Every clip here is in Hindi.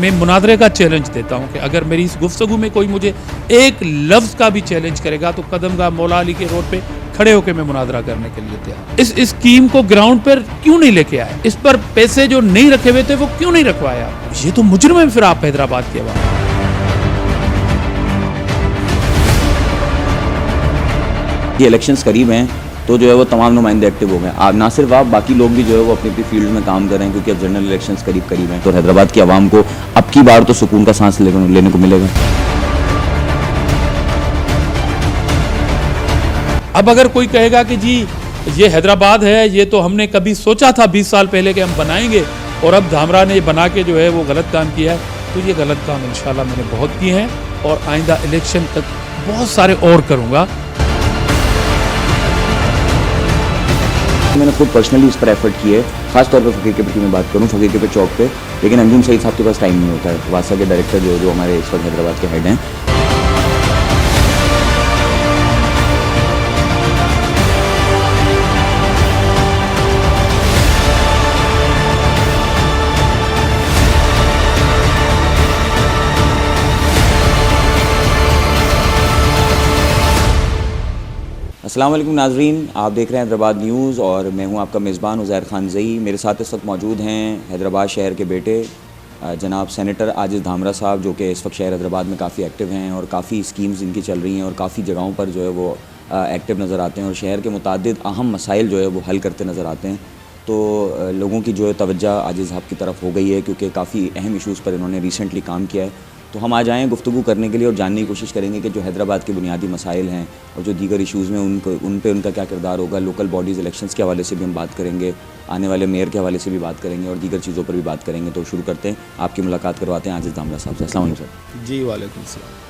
मैं मुनादरे का चैलेंज देता हूं कि अगर मेरी इस गुफ्तगू में कोई मुझे एक लफ्ज़ का भी चैलेंज करेगा तो कदमगाह मौला अली के रोड पे खड़े होकर मैं मुनादरा करने के लिए तैयार। इस स्कीम को ग्राउंड पर क्यों नहीं लेके आए? इस पर पैसे जो नहीं रखे हुए थे वो क्यों नहीं रखवाया? ये तो मुजरिम है फिर आप हैदराबाद के अवाम। ये इलेक्शंस करीब हैं तो जो है वो तमाम नुमाइंदे एक्टिव हो गए। आप ना सिर्फ आप, बाकी लोग भी जो है वो अपनी अपनी फील्ड में काम कर रहे हैं, क्योंकि अब जनरल इलेक्शंस करीब हैं। तो हैदराबाद की आवाम को अब की बार तो सुकून का सांस लेने को मिलेगा। अब अगर कोई कहेगा कि जी ये हैदराबाद है, ये तो हमने कभी सोचा था 20 साल पहले कि हम बनाएंगे और अब धामरा ने बना के जो है वो गलत काम किया है, तो ये गलत काम इंशाल्लाह मैंने बहुत किए हैं और आइंदा इलेक्शन तक बहुत सारे और करूँगा। मैंने खुद पर्सनली इस पर एफर्ट किए, खासतौर पर फ़कीर के पेट की मैं बात करूँ, फ़कीर के पेट चौक पे, लेकिन अंजुम सईद साहब के पास टाइम नहीं होता है। वासा के डायरेक्टर जो हमारे इस वक्त हैदराबाद के हेड हैं। अस्सलाम वालेकुम नाजरीन, आप देख रहे हैं हैदराबाद न्यूज़ और मैं हूं आपका मेज़बान उज़ैर खान ज़ई। मेरे साथ इस वक्त मौजूद हैं हैदराबाद शहर के बेटे जनाब सेनेटर आजिज़ धामरा साहब, जो कि इस वक्त शहर हैदराबाद में काफ़ी एक्टिव हैं और काफ़ी स्कीम्स इनकी चल रही हैं और काफ़ी जगहों पर जो है वो एक्टिव नज़र आते हैं और शहर के मुतादिद अहम मसाइल जो है वो हल करते नज़र आते हैं। तो लोगों की जो है तवज्जो आजिज़ साहब की तरफ हो गई है, क्योंकि काफ़ी अहम इशूज़ पर इन्होंने रिसेंटली काम किया है। तो हम आज आए हैं गुफ्तगू करने के लिए और जानने की कोशिश करेंगे कि जो हैदराबाद के बुनियादी मसाइल हैं और जो दीगर इशूज़ में उन पे उनका क्या किरदार होगा। लोकल बॉडीज़ इलेक्शंस के हवाले से भी हम बात करेंगे, आने वाले मेयर के हवाले से भी बात करेंगे और दीगर चीज़ों पर भी बात करेंगे। तो शुरू करते हैं, आपकी मुलाकात करवाते हैं आजिज़ धामरा साहब से। अस्सलाम वालेकुम सर। जी वालेकुम सलाम।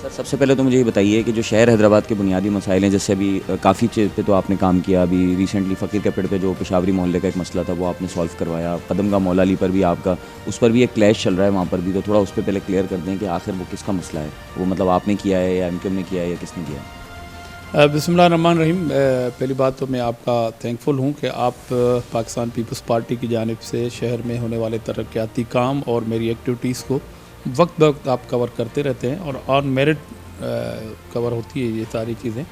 सर, सबसे पहले तो मुझे ये बताइए कि जो शहर हैदराबाद के बुनियादी मसाइल हैं, जैसे अभी काफ़ी चीज़ पे तो आपने काम किया, अभी रिसेंटली फ़कीर के पेट पे जो पेशावरी मोहल्ले का एक मसला था वो आपने सॉल्व करवाया, कदमगाह मौला अली पर भी आपका उस पर भी एक क्लैश चल रहा है वहाँ पर भी, तो थोड़ा उस पर पहले क्लियर कर दें कि आखिर वो किसका मसला है, वो मतलब आपने किया है या एमक्यूएम ने किया है या किसने किया है? बिस्मिल्लाहिर्रहमानिर्रहीम। पहली बात तो मैं आपका थैंकफुल हूँ कि आप पाकिस्तान पीपल्स पार्टी की जानिब से शहर में होने वाले तरक्याती काम और मेरी एक्टिविटीज़ को वक्त वक्त आप कवर करते रहते हैं और ऑन मेरिट कवर होती है ये सारी चीज़ें।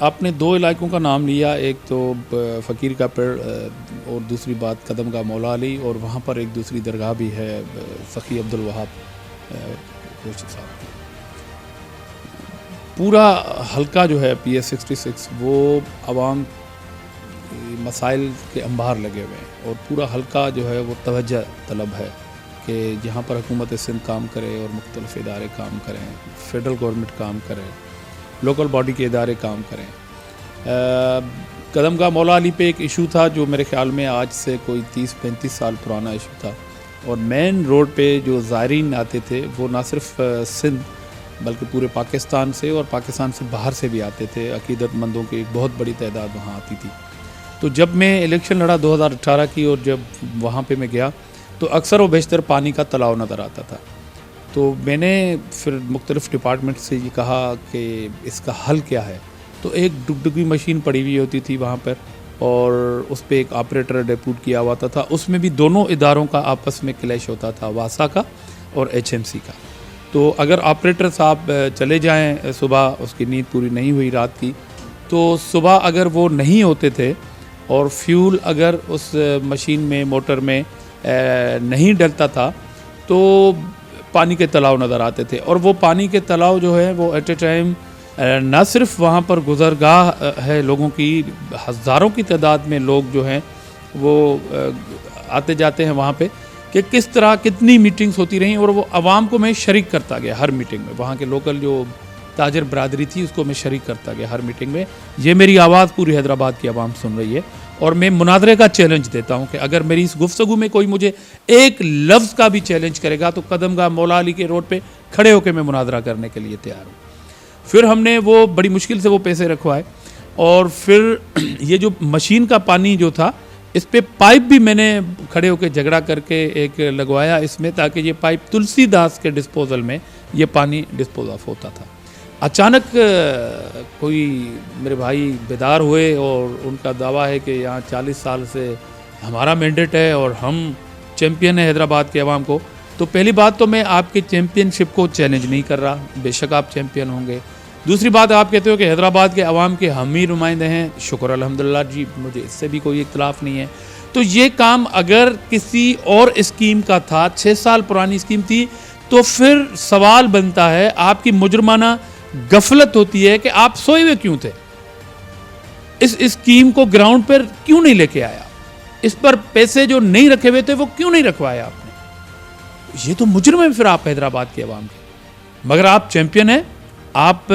आपने दो इलाकों का नाम लिया, एक तो फ़कीर का पेड़ और दूसरी बात कदमगाह मौला अली, और वहाँ पर एक दूसरी दरगाह भी है सखी अब्दुल वहाब रोशी साहब की। पूरा हल्का जो है PS 66 वो आवाम मसाइल के अंबार लगे हुए हैं और पूरा हल्का जो है वो तवज्जो तलब है कि जहाँ पर हुकूमत सिंध काम करे और मुख्तलिफ इदारे काम करें, फेडरल गवर्नमेंट काम करे, लोकल बॉडी के इदारे काम करें। कदमगाह मौला अली पे एक इशू था जो मेरे ख़्याल में आज से कोई 30-35 साल पुराना इशू था और मेन रोड पे जो ज़ायरीन आते थे वो ना सिर्फ सिंध बल्कि पूरे पाकिस्तान से और पाकिस्तान से बाहर से भी आते थे। अकीदतमंदों की एक बहुत बड़ी तादाद वहाँ आती थी। तो जब मैं इलेक्शन लड़ा 2018 की और जब वहाँ पे मैं गया तो अक्सर व बेशतर पानी का तलाव नज़र आता था। तो मैंने फिर मुख्तलिफ़ डिपार्टमेंट से ये कहा कि इसका हल क्या है। तो एक डुगडुगी मशीन पड़ी हुई होती थी वहाँ पर और उस पर एक ऑपरेटर डेप्यूट किया हुआ था। उसमें भी दोनों इदारों का आपस में क्लैश होता था, वासा का और HMC का। तो अगर ऑपरेटर साहब चले जाएं सुबह, उसकी नींद पूरी नहीं हुई रात की, तो सुबह अगर वो नहीं होते थे और फ्यूल अगर उस मशीन में मोटर में नहीं डलता था तो पानी के तलाव नज़र आते थे। और वो पानी के तलाव जो है वो एट ए टाइम न सिर्फ वहाँ पर गुज़रगाह है लोगों की, हज़ारों की तादाद में लोग जो हैं वो आते जाते हैं वहाँ पे, कि किस तरह कितनी मीटिंग्स होती रहीं और वो आवाम को मैं शरीक करता गया हर मीटिंग में। वहाँ के लोकल जो ताजर बरादरी थी उसको मैं शरीक करता गया हर मीटिंग में। ये मेरी आवाज़ पूरी हैदराबाद की आवाम सुन रही है और मैं मुनादरे का चैलेंज देता हूं कि अगर मेरी इस गुफ्तगू में कोई मुझे एक लफ्ज़ का भी चैलेंज करेगा तो कदमगाह मौला अली के रोड पे खड़े होकर मैं मुनादरा करने के लिए तैयार हूं। फिर हमने वो बड़ी मुश्किल से वो पैसे रखवाए और फिर ये जो मशीन का पानी जो था इस पे पाइप भी मैंने खड़े होकर झगड़ा करके एक लगवाया इसमें, ताकि ये पाइप तुलसीदास के डिस्पोजल में ये पानी डिस्पोज ऑफ होता था। अचानक कोई मेरे भाई बेदार हुए और उनका दावा है कि यहाँ 40 साल से हमारा मैंडेट है और हम चैम्पियन है हैदराबाद के अवाम को। तो पहली बात तो मैं आपके चैम्पियनशिप को चैलेंज नहीं कर रहा, बेशक आप चैम्पियन होंगे। दूसरी बात, आप कहते हो कि हैदराबाद के अवाम के हम ही नुमाइंदे हैं, शुक्र अल्हम्दुलिल्लाह जी, मुझे इससे भी कोई इख्तलाफ नहीं है। तो ये काम अगर किसी और स्कीम का था, 6 साल पुरानी स्कीम थी, तो फिर सवाल बनता है, आपकी मुजरमाना गफलत होती है कि आप सोए हुए क्यों थे, इस स्कीम को ग्राउंड पर क्यों नहीं लेके आया, इस पर पैसे जो नहीं रखे हुए थे वो क्यों नहीं रखवाया आपने। ये तो मुजरम है फिर आप हैदराबाद के अवाम के। मगर आप चैंपियन हैं, आप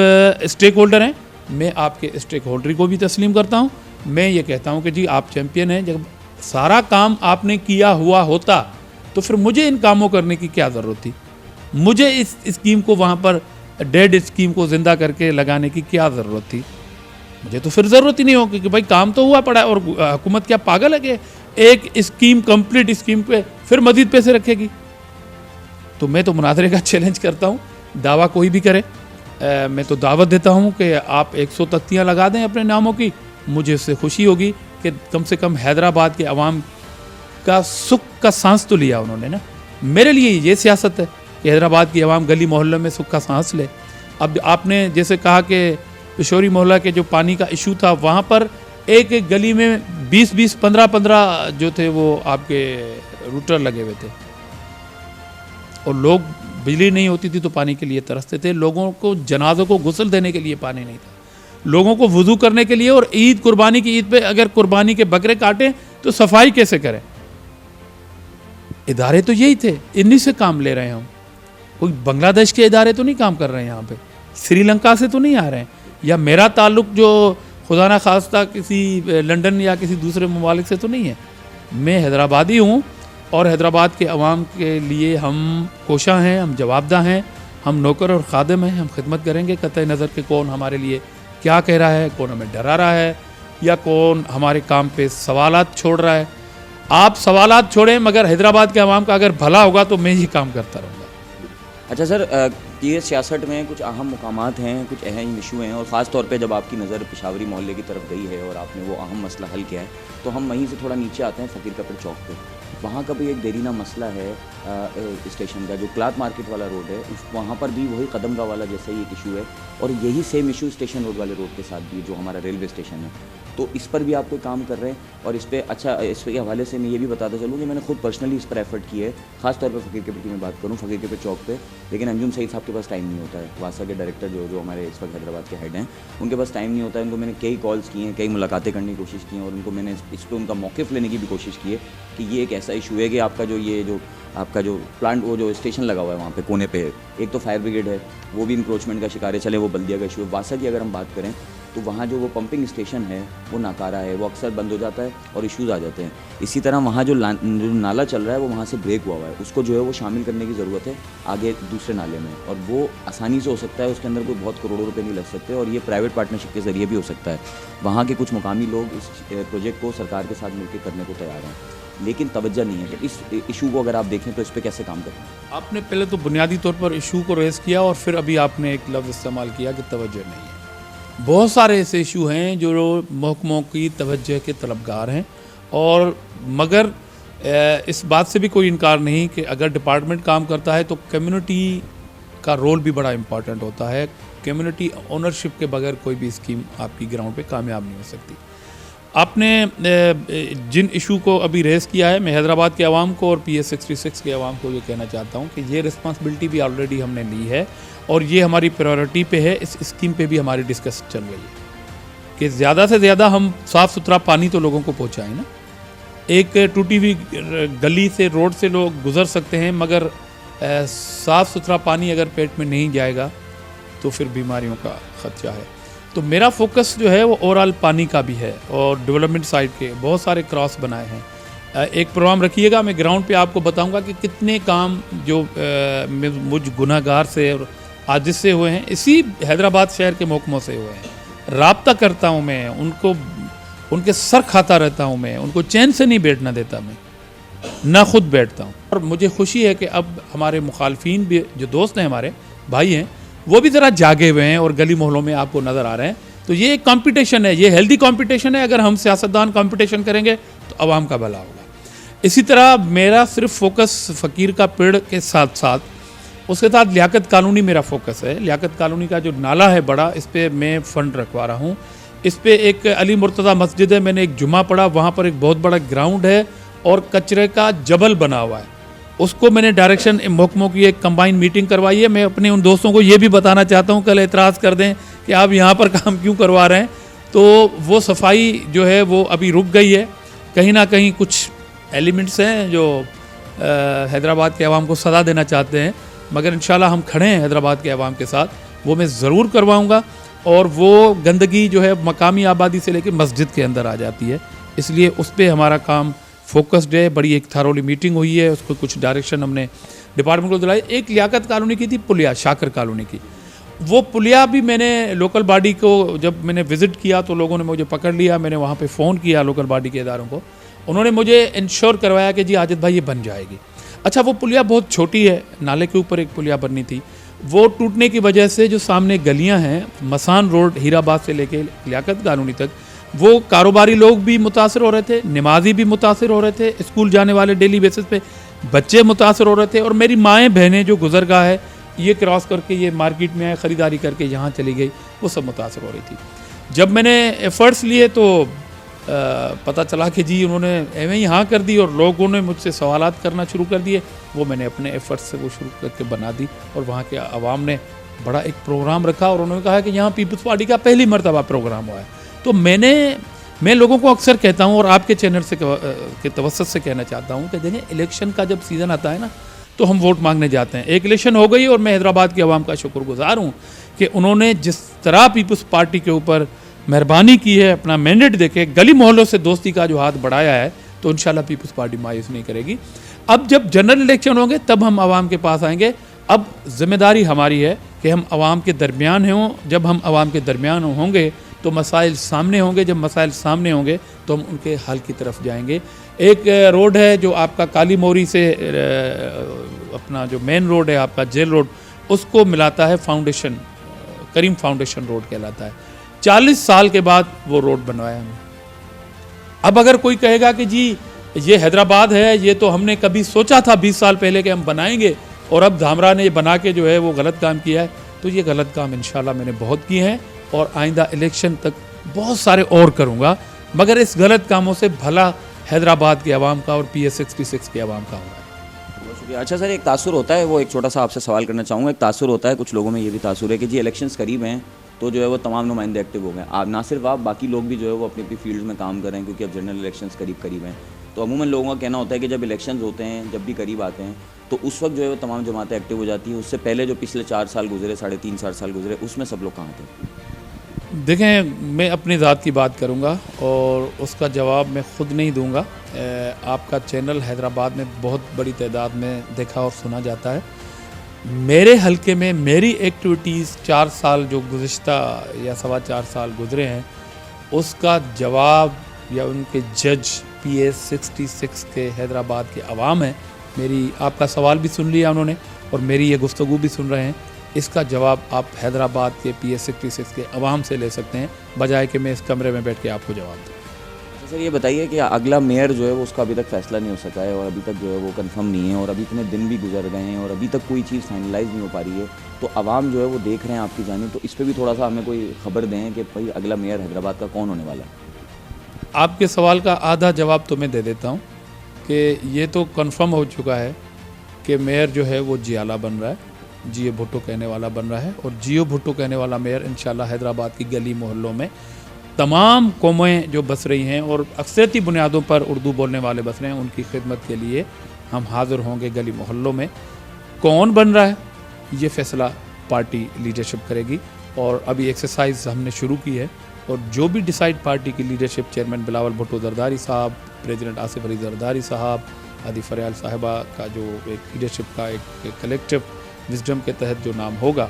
स्टेक होल्डर हैं, मैं आपके स्टेक होल्डर को भी तस्लीम करता हूं। मैं ये कहता हूं कि जी आप चैंपियन हैं, जब सारा काम आपने किया हुआ होता तो फिर मुझे इन कामों करने की क्या ज़रूरत थी, मुझे इस स्कीम को वहाँ पर डेड स्कीम को ज़िंदा करके लगाने की क्या ज़रूरत थी। मुझे तो फिर ज़रूरत ही नहीं होगी कि भाई काम तो हुआ पड़ा है, और हुकूमत क्या पागल है कि एक स्कीम कंप्लीट स्कीम पे फिर मज़ीद पैसे रखेगी। तो मैं तो मुनाजरे का चैलेंज करता हूँ, दावा कोई भी करे, मैं तो दावत देता हूँ कि आप 100 तख्तियाँ लगा दें अपने नामों की, मुझे उससे खुशी होगी कि कम से कम हैदराबाद के अवाम का सुख का सांस तो लिया उन्होंने ना। मेरे लिए ये सियासत है कि हैदराबाद की अवाम गली मोहल्ले में सुख का सांस ले। अब आपने जैसे कहा कि पिशोरी मोहल्ला के जो पानी का इशू था, वहाँ पर एक एक गली में 20-20, 15-15 जो थे वो आपके रूटर लगे हुए थे, और लोग, बिजली नहीं होती थी तो पानी के लिए तरसते थे, लोगों को जनाज़ों को गुस्ल देने के लिए पानी नहीं था, लोगों को वुज़ू करने के लिए, और ईद कुर्बानी की ईद पे अगर कुर्बानी के बकरे काटें तो सफाई कैसे करें। इदारे तो यही थे, इन्हीं से काम ले रहे हैं हम। कोई बांग्लादेश के इदारे तो नहीं काम कर रहे हैं यहाँ पे, श्रीलंका से तो नहीं आ रहे हैं, या मेरा ताल्लुक़ जो खुदा ना खास्ता किसी लंदन या किसी दूसरे ममालिक से तो नहीं है। मैं हैदराबादी हूँ और हैदराबाद के अवाम के लिए हम कोशा हैं, हम जवाबदा हैं, हम नौकर और खादिम हैं, हम खिदमत करेंगे कतई नज़र के कौन हमारे लिए क्या कह रहा है, कौन हमें डरा रहा है, या कौन हमारे काम पे सवालात छोड़ रहा है। आप सवालात छोड़ें, मगर हैदराबाद के अवाम का अगर भला होगा तो मैं ही काम करता रहूँगा। अच्छा सर, ये सियासत में कुछ अहम मुकामात हैं, कुछ अहम इशू हैं, और ख़ास तौर पे जब आपकी नज़र पेशावरी मोहल्ले की तरफ गई है और आपने वो अहम मसला हल किया है, तो हम वहीं से थोड़ा नीचे आते हैं फ़कीर कपड़ चौक पे। वहाँ का भी एक देरीना मसला है स्टेशन का, जो क्लाथ मार्केट वाला रोड है, उस वहाँ पर भी वही कदमगाह वाला जैसा ही एक इशू है, और यही सेम इशू स्टेशन रोड वाले रोड के साथ भी, जो हमारा रेलवे स्टेशन है। तो इस पर भी आप कोई काम कर रहे हैं, और इस पर अच्छा, इसके हवाले से मैं ये भी बताता चलूँ कि मैंने खुद पर्सनली इस पर एफर्ट किया है, खास तौर पर फ़कीर कपड़ की मैं बात करूँ, फ़कीर कपड़ चौक पे। लेकिन अंजुम सईद साहब के पास टाइम नहीं होता है, वासा के डायरेक्टर जो हमारे इस वक्त हैदराबाद के हेड हैं, उनके पास टाइम नहीं होता है। उनको मैंने कई कॉल्स किए हैं, कई मुलाकातें करने की कोशिश की हैं, और उनको मैंने इस पर उनका मौक़िफ़ लेने की भी कोशिश की है कि ये एक ऐसा इशू है कि आपका जो प्लांट, वो जो स्टेशन लगा हुआ है वहाँ पे कोने पे, एक तो फायर ब्रिगेड है, वो भी इंक्रोचमेंट का शिकार है, चले वो बल्दिया का इशू है। वासा की अगर हम बात करें तो वहाँ जो वो पंपिंग स्टेशन है वो नाकारा है, वो अक्सर बंद हो जाता है और इश्यूज़ आ जाते हैं। इसी तरह वहाँ जो नाला चल रहा है वो वहाँ से ब्रेक हुआ हुआ है, उसको जो है वो शामिल करने की ज़रूरत है आगे दूसरे नाले में, और वो आसानी से हो सकता है, उसके अंदर कोई बहुत करोड़ों रुपए नहीं लग सकते, और ये प्राइवेट पार्टनरशिप के ज़रिए भी हो सकता है। वहाँ के कुछ मुकामी लोग इस प्रोजेक्ट को सरकार के साथ मिलकर करने को तैयार हैं, लेकिन तवज्जो नहीं है। तो इस इशू को अगर आप देखें तो इस पर कैसे काम करें? आपने पहले तो बुनियादी तौर पर इशू को रेज़ किया, और फिर अभी आपने एक लफ्ज़ इस्तेमाल किया कि तवज्जो नहीं है। बहुत सारे ऐसे इशू हैं जो महकमों की तवज्जो के तलबगार हैं, और मगर इस बात से भी कोई इनकार नहीं कि अगर डिपार्टमेंट काम करता है तो कम्युनिटी का रोल भी बड़ा इम्पॉर्टेंट होता है। कम्युनिटी ओनरशिप के बगैर कोई भी स्कीम आपकी ग्राउंड पे कामयाब नहीं हो सकती। आपने जिन इशू को अभी रेज़ किया है, मैं हैदराबाद के अवाम को और PS 66 के अवाम को ये कहना चाहता हूँ कि ये रिस्पॉन्सिबिलिटी भी ऑलरेडी हमने ली है, और ये हमारी प्रायोरिटी पे है। इस स्कीम पे भी हमारी डिस्कशन चल रही है कि ज़्यादा से ज़्यादा हम साफ़ सुथरा पानी तो लोगों को पहुँचाएँ ना। एक टूटी हुई गली से, रोड से लोग गुज़र सकते हैं, मगर साफ़ सुथरा पानी अगर पेट में नहीं जाएगा तो फिर बीमारियों का ख़दशा है। तो मेरा फोकस जो है वो ओवरऑल पानी का भी है, और डेवलपमेंट साइड के बहुत सारे क्रॉस बनाए हैं। एक प्रोग्राम रखिएगा, मैं ग्राउंड पे आपको बताऊंगा कि कितने काम जो मुझ गुनाहगार से और आजिज़ से हुए हैं, इसी हैदराबाद शहर के महकमों से हुए हैं। राब्ता करता हूँ मैं उनको, उनके सर खाता रहता हूँ मैं, उनको चैन से नहीं बैठना देता मैं, ना खुद बैठता हूँ। और मुझे खुशी है कि अब हमारे मुखालफीन भी, जो दोस्त हैं, हमारे भाई हैं, वो भी ज़रा जागे हुए हैं और गली मोहल्लों में आपको नज़र आ रहे हैं। तो ये एक कंपटीशन है, ये हेल्दी कंपटीशन है। अगर हम सियासतदान कंपटीशन करेंगे तो आवाम का भला होगा। इसी तरह मेरा सिर्फ फोकस फ़कीर का पेड़ के साथ साथ उसके साथ लियाकत कॉलोनी मेरा फोकस है। लियाकत कॉलोनी का जो नाला है बड़ा, इस पर मैं फ़ंड रखवा रहा हूँ। इस पे एक अली मुर्तज़ा मस्जिद है, मैंने एक जुमा पढ़ा, वहाँ पर एक बहुत बड़ा ग्राउंड है और कचरे का जबल बना हुआ है। उसको मैंने डायरेक्शन महकमों की एक कंबाइन मीटिंग करवाई है। मैं अपने उन दोस्तों को ये भी बताना चाहता हूँ, कल एतराज़ कर दें कि आप यहाँ पर काम क्यों करवा रहे हैं, तो वो सफाई जो है वो अभी रुक गई है। कहीं ना कहीं कुछ एलिमेंट्स हैं जो हैदराबाद के अवाम को सदा देना चाहते हैं, मगर इंशाल्लाह हम खड़े हैं हैदराबाद के अवाम के साथ, वो मैं ज़रूर करवाऊँगा। और वो गंदगी जो है मकामी आबादी से लेकर मस्जिद के अंदर आ जाती है, इसलिए उस पर हमारा काम फोकस्ड है। बड़ी एक थारोली मीटिंग हुई है, उसको कुछ डायरेक्शन हमने डिपार्टमेंट को दिलाई। एक लियाकत कॉलोनी की थी पुलिया, शाकर कॉलोनी की, वो पुलिया भी मैंने लोकल बॉडी को जब मैंने विज़िट किया तो लोगों ने मुझे पकड़ लिया। मैंने वहाँ पे फ़ोन किया लोकल बॉडी के इदारों को, उन्होंने मुझे इंश्योर करवाया कि जी आजिद भाई ये बन जाएगी। अच्छा, वो पुलिया बहुत छोटी है, नाले के ऊपर एक पुलिया बननी थी, वो टूटने की वजह से जो सामने गलियां हैं मसान रोड हीराबाद से लेके लियाकत कॉलोनी तक, वो कारोबारी लोग भी मुतासर हो रहे थे, नमाजी भी मुतासर हो रहे थे, स्कूल जाने वाले डेली बेसिस पे बच्चे मुतासर हो रहे थे, और मेरी माएँ बहनें जो गुजरगाह है ये क्रॉस करके ये मार्केट में आए, ख़रीदारी करके यहाँ चली गई, वो सब मुतासर हो रही थी। जब मैंने एफ़र्ट्स लिए तो पता चला कि जी उन्होंने एवं ही हाँ कर दी और लोगों ने मुझसे सवालात करना शुरू कर दिए। वो मैंने अपने एफ़र्ट्स से वो शुरू करके बना दी और वहाँ के आवाम ने बड़ा एक प्रोग्राम रखा और उन्होंने कहा कि यहाँ पीपल्स पार्टी का पहली मरतबा प्रोग्राम हुआ है। तो मैं लोगों को अक्सर कहता हूँ और आपके चैनल से के तवस्सुत से कहना चाहता हूँ कि देखिए, इलेक्शन का जब सीज़न आता है ना तो हम वोट मांगने जाते हैं। एक इलेक्शन हो गई और मैं हैदराबाद के अवाम का शुक्रगुजार हूँ कि उन्होंने जिस तरह पीपल्स पार्टी के ऊपर मेहरबानी की है, अपना मैंडेट देके गली मोहल्लों से दोस्ती का जो हाथ बढ़ाया है, तो इंशाल्लाह पीपल्स पार्टी मायूस नहीं करेगी। अब जब जनरल इलेक्शन होंगे तब हम आवाम के पास आएंगे। अब जिम्मेदारी हमारी है कि हम आवाम के दरमियान हों। जब हम आवाम के दरमियान होंगे तो मसाइल सामने होंगे, जब मसाइल सामने होंगे तो हम उनके हल की तरफ जाएंगे। एक रोड है जो आपका काली मोरी से अपना जो मेन रोड है आपका जेल रोड, उसको मिलाता है फाउंडेशन, करीम फाउंडेशन रोड कहलाता है। 40 साल के बाद वो रोड बनवाया हमने। अब अगर कोई कहेगा कि जी ये हैदराबाद है, ये तो हमने कभी सोचा था 20 साल पहले कि हम बनाएंगे और अब धामरा ने बना के जो है वो गलत काम किया है, तो ये गलत काम इंशाल्लाह मैंने बहुत किए हैं और आइंदा इलेक्शन तक बहुत सारे और करूँगा, मगर इस गलत कामों से भला हैदराबाद के अवाम का और PS 66 के अवाम का होगा। बहुत शुक्रिया। अच्छा सर, एक तासुर होता है, वो एक छोटा सा आपसे सवाल करना चाहूँगा। एक तासुर होता है, कुछ लोगों में ये भी तासुर है कि जी इलेक्शंस करीब हैं तो जो है वो तमाम नुमाइंदे एक्टिव हो गए। आप ना सिर्फ आप, बाकी लोग भी जो है वो अपनी अपनी फील्ड में काम कर रहे हैं, क्योंकि अब जनरल इलेक्शंस करीब हैं। तो अमूमन लोगों का कहना होता है कि जब इलेक्शंस होते हैं, जब भी करीब आते हैं, तो उस वक्त जो है वो तमाम जमातें एक्टिव हो जाती हैं। उससे पहले जो पिछले 4 साल गुजरे, 3.5-4 साल गुजरे, उसमें सब लोग कहाँ थे? देखें, मैं अपनी ज़ात की बात करूंगा और उसका जवाब मैं ख़ुद नहीं दूंगा। आपका चैनल हैदराबाद में बहुत बड़ी तादाद में देखा और सुना जाता है। मेरे हलके में मेरी एक्टिविटीज़ 4 साल जो गुज़िश्ता या 4.25 साल गुजरे हैं, उसका जवाब या उनके जज PS 66 के हैदराबाद के अवाम है। मेरी आपका सवाल भी सुन लिया उन्होंने और मेरी ये गुफ्तगू भी सुन रहे हैं। इसका जवाब आप हैदराबाद के PS 66 के अवाम से ले सकते हैं, बजाय कि मैं इस कमरे में बैठ के आपको जवाब दूँ। सर ये बताइए कि अगला मेयर जो है वो उसका अभी तक फैसला नहीं हो सका है और अभी तक जो है वो कंफर्म नहीं है और अभी इतने दिन भी गुजर गए हैं और अभी तक कोई चीज़ फाइनलाइज नहीं हो पा रही है, तो आवाम जो है वो देख रहे हैं आपकी जानिब, तो इस पर भी थोड़ा सा हमें कोई खबर दें कि भाई अगला मेयर हैदराबाद का कौन होने वाला है। आपके सवाल का आधा जवाब तो मैं दे देता हूँ कि ये तो कंफर्म हो चुका है कि मेयर जो है वो जियाला बन रहा है, जियो भुट्टो कहने वाला बन रहा है। और जियो भुट्टो कहने वाला मेयर इंशाल्लाह हैदराबाद की गली मोहल्लों में तमाम कौमें जो बस रही हैं और अक्सरती बुनियादों पर उर्दू बोलने वाले बस रहे हैं, उनकी खिदमत के लिए हम हाज़िर होंगे गली मोहल्लों में। कौन बन रहा है ये फ़ैसला पार्टी लीडरशिप करेगी और अभी एक्सरसाइज हमने शुरू की है और जो भी डिसाइड पार्टी की लीडरशिप, चेयरमैन बिलावल भुट्टो जरदारी साहब, प्रेसिडेंट आसिफ अली जरदारी साहब, आदि फरियाल साहिबा का जो एक लीडरशिप का एक कलेक्टिव विजडम के तहत जो नाम होगा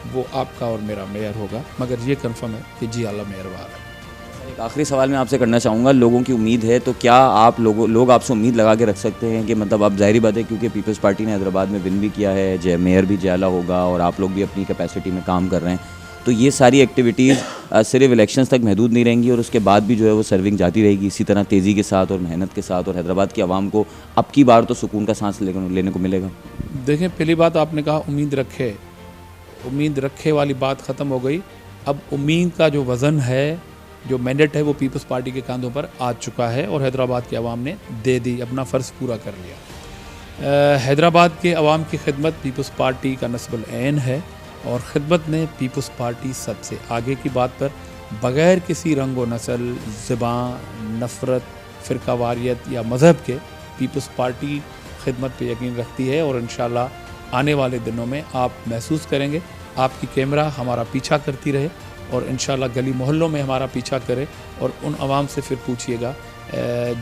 वो आपका और मेरा मेयर होगा, मगर ये कंफर्म है कि जी आला मेयर वाला है। एक आखिरी सवाल मैं आपसे करना चाहूँगा, लोगों की उम्मीद है तो क्या आप लोग आपसे उम्मीद लगा के रख सकते हैं कि मतलब अब ज़ाहिर बात है क्योंकि पीपल्स पार्टी ने हैदराबाद में विन भी किया है, मेयर भी जियाला होगा और आप लोग भी अपनी कैपेसिटी में काम कर रहे हैं, तो ये सारी एक्टिविटीज़ सिर्फ इलेक्शंस तक महदूद नहीं रहेंगी और उसके बाद भी जो है वो सर्विंग जाती रहेगी इसी तरह तेज़ी के साथ और मेहनत के साथ, और हैदराबाद की आवाम को अब की बार तो सुकून का सांस लेने को मिलेगा। देखें, पहली बात आपने कहा उम्मीद रखे वाली बात ख़त्म हो गई। अब उम्मीद का जो वज़न है, जो मैंडेट है, वो पीपल्स पार्टी के कंधों पर आ चुका है और हैदराबाद की आवाम ने दे दी, अपना फ़र्ज़ पूरा कर लिया। हैदराबाद के आवाम की खिदमत पीपल्स पार्टी का नस्बुल ऐन है और ख़िदमत ने पीपल्स पार्टी सबसे आगे की बात पर बग़ैर किसी रंग व नस्ल, ज़बान, नफ़रत, फ़िरकावारियत या मज़हब के पीपल्स पार्टी खिदमत पे यकीन रखती है और इंशाल्लाह आने वाले दिनों में आप महसूस करेंगे, आपकी कैमरा हमारा पीछा करती रहे और इंशाल्लाह गली मोहल्लों में हमारा पीछा करे। और उन आवाम से फिर पूछिएगा,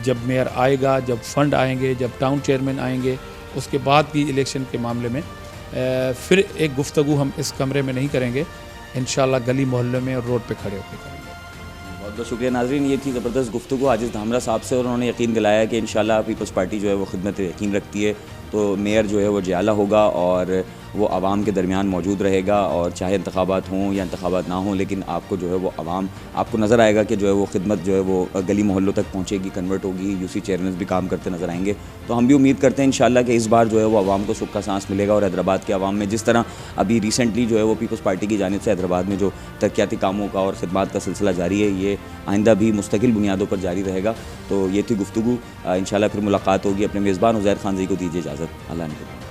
जब मेयर आएगा, जब फ़ंड आएंगे, जब टाउन चेयरमैन आएंगे, उसके बाद की इलेक्शन के मामले में फिर एक गुफ्तगू हम इस कमरे में नहीं करेंगे, इंशाल्लाह गली मोहल्ले में और रोड पे खड़े होकर करेंगे। बहुत बहुत शुक्रिया नाज़रीन, ये थी ज़बरदस्त गुफ्तगू आजिज़ धामरा साहब से और उन्होंने यकीन दिलाया कि इंशाल्लाह पीपल्स पार्टी जो है वो खिदमत यकीन रखती है, तो मेयर जो है वो जियाला होगा और वो आवाम के दरमियान मौजूद रहेगा और चाहे इंतखाबात हों या इंतखाबात ना हों, लेकिन आपको जो है वो आवाम आपको नज़र आएगा कि जो है वो खिदमत जो है वो गली मोहल्लों तक पहुँचेगी, कन्वर्ट होगी, यूसी चेयरमैन भी काम करते नज़र आएंगे। तो हम भी उम्मीद करते हैं इंशाल्लाह कि इस बार जो है वो आवाम को सुख का सांस मिलेगा और हैदराबाद के आवाम में जिस तरह अभी रिसेंटली जो है वो पीपल्स पार्टी की जानिब से हैदराबाद में जो तरक्याती कामों का और खिदमत का सिलसिला जारी है, ये आइंदा भी मुस्तकिल बुनियादों पर जारी रहेगा। तो ये थी गुफ्तगू, इंशाल्लाह फिर मुलाकात होगी। अपने मेज़बान उज़ैर खान जी को दीजिए इजाज़त। अल्लाह ने